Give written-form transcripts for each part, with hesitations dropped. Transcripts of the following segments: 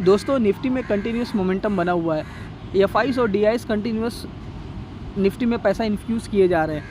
दोस्तों निफ्टी में continuous momentum बना हुआ है। एफआईज और डीआईज कंटिन्यूस निफ्टी में पैसा इन्फ्यूज़ किए जा रहे हैं।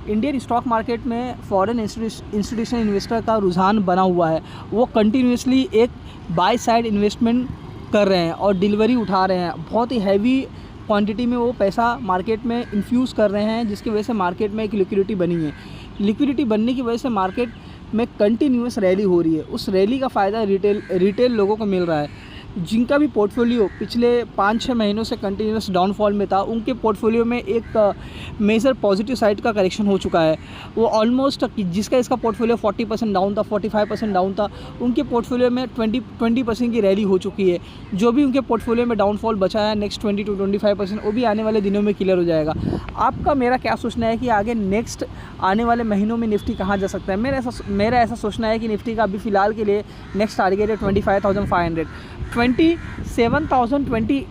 इंडियन स्टॉक मार्केट में फॉरेन इंस्टीट्यूशनल इन्वेस्टर का रुझान बना हुआ है। वो कंटिन्यूसली एक बाय साइड इन्वेस्टमेंट कर रहे हैं और डिलीवरी उठा रहे हैं। बहुत ही हैवी क्वांटिटी में वो पैसा मार्केट में इन्फ्यूज़ कर रहे हैं, जिसकी वजह से मार्केट में एक लिक्विडिटी बनी है। लिक्विडिटी बनने की वजह से मार्केट में कंटिन्यूस रैली हो रही है। उस रैली का फ़ायदा रिटेल लोगों को मिल रहा है। जिनका भी पोर्टफोलियो पिछले 5-6 महीनों से कंटिन्यूस डाउनफॉल में था, उनके पोर्टफोलियो में एक मेजर पॉजिटिव साइड का करेक्शन हो चुका है। वो ऑलमोस्ट जिसका इसका पोर्टफोलियो 40% डाउन था, 45% डाउन था, उनके पोर्टफोलियो में 20% की रैली हो चुकी है। जो भी उनके पोर्टफोलियो में डाउनफॉल बचा है नेक्स्ट 20 to 25%, वो भी आने वाले दिनों में क्लियर हो जाएगा। आपका मेरा क्या सोचना है कि आगे नेक्स्ट आने वाले महीनों में निफ्टी कहाँ जा सकता है? मेरा ऐसा सोचना है कि निफ्टी का अभी फ़िलहाल के लिए नेक्स्ट टारगेट है 25,500, 25,700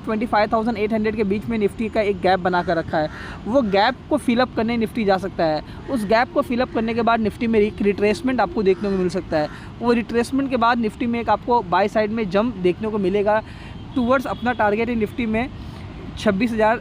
25,800 के बीच में निफ्टी का एक गैप बना कर रखा है। वो गैप को फिलअप करने निफ्टी जा सकता है। उस गैप को फिलअप करने के बाद निफ्टी में एक रिट्रेसमेंट आपको देखने को मिल सकता है। वो रिट्रेसमेंट के बाद निफ्टी में एक आपको बाय साइड में जंप देखने को मिलेगा टूवर्ड्स अपना टारगेट है निफ्टी में 26,000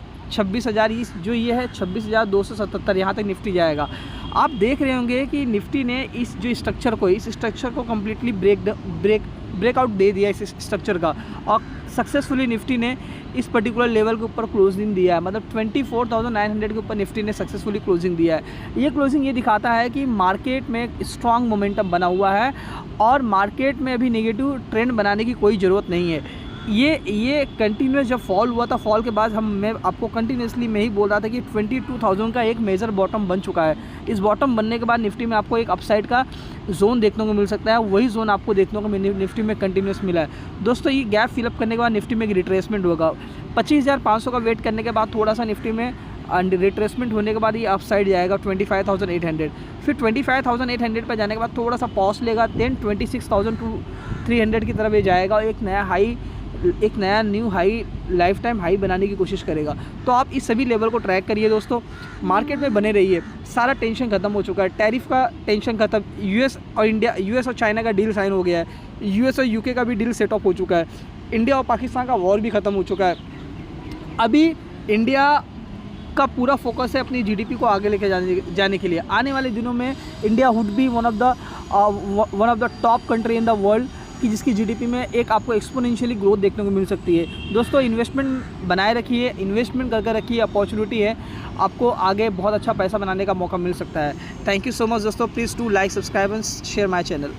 जो ये है 26,277, यहाँ तक निफ्टी जाएगा। आप देख रहे होंगे कि निफ्टी ने इस स्ट्रक्चर को कम्प्लीटली ब्रेकआउट दे दिया इस स्ट्रक्चर का, और सक्सेसफुली निफ्टी ने इस पर्टिकुलर लेवल के ऊपर क्लोजिंग दिया है। मतलब 24,900 के ऊपर निफ्टी ने सक्सेसफुली क्लोजिंग दिया है। ये क्लोजिंग ये दिखाता है कि मार्केट में स्ट्रॉन्ग मोमेंटम बना हुआ है और मार्केट में अभी नेगेटिव ट्रेंड बनाने की कोई ज़रूरत नहीं है। ये कंटिन्यूस जब फॉल हुआ था, फॉल के बाद मैं आपको कंटिन्यूसली मैं ही बोल रहा था कि 22,000 का एक मेजर बॉटम बन चुका है। इस बॉटम बनने के बाद निफ्टी में आपको एक अपसाइड का जोन देखने को मिल सकता है। वही जोन आपको देखने को निफ्टी में कंटिन्यूस मिला है। दोस्तों ये गैप फिलअप करने के बाद निफ्टी में एक रिट्रेसमेंट होगा। 25,500 का वेट करने के बाद थोड़ा सा निफ्टी में रिट्रेसमेंट होने के बाद ये अपसाइड जाएगा 25,800। फिर 25,800 पर जाने के बाद थोड़ा सा पॉज लेगा, देन 26,300 की तरफ ये जाएगा और एक नया new high, life time high बनाने की कोशिश करेगा। तो आप इस सभी लेवल को ट्रैक करिए दोस्तों, मार्केट में बने रहिए। सारा टेंशन खत्म हो चुका है, टैरिफ का टेंशन खत्म, यूएस और चाइना का डील साइन हो गया है, यूएस और यूके का भी डील सेट अप हो चुका है, इंडिया और पाकिस्तान का वॉर भी ख़त्म हो चुका है। अभी इंडिया का पूरा फोकस है अपनी जीडीपी को आगे लेके जाने के लिए। आने वाले दिनों में India would be one of the top country in the world कि जिसकी जीडीपी में एक आपको एक्सपोनेंशियली ग्रोथ देखने को मिल सकती है। दोस्तों इन्वेस्टमेंट बनाए रखिए, इन्वेस्टमेंट करके रखिए, अपॉर्चुनिटी है, आपको आगे बहुत अच्छा पैसा बनाने का मौका मिल सकता है। थैंक यू सो मच दोस्तों, please do like, subscribe and share my channel.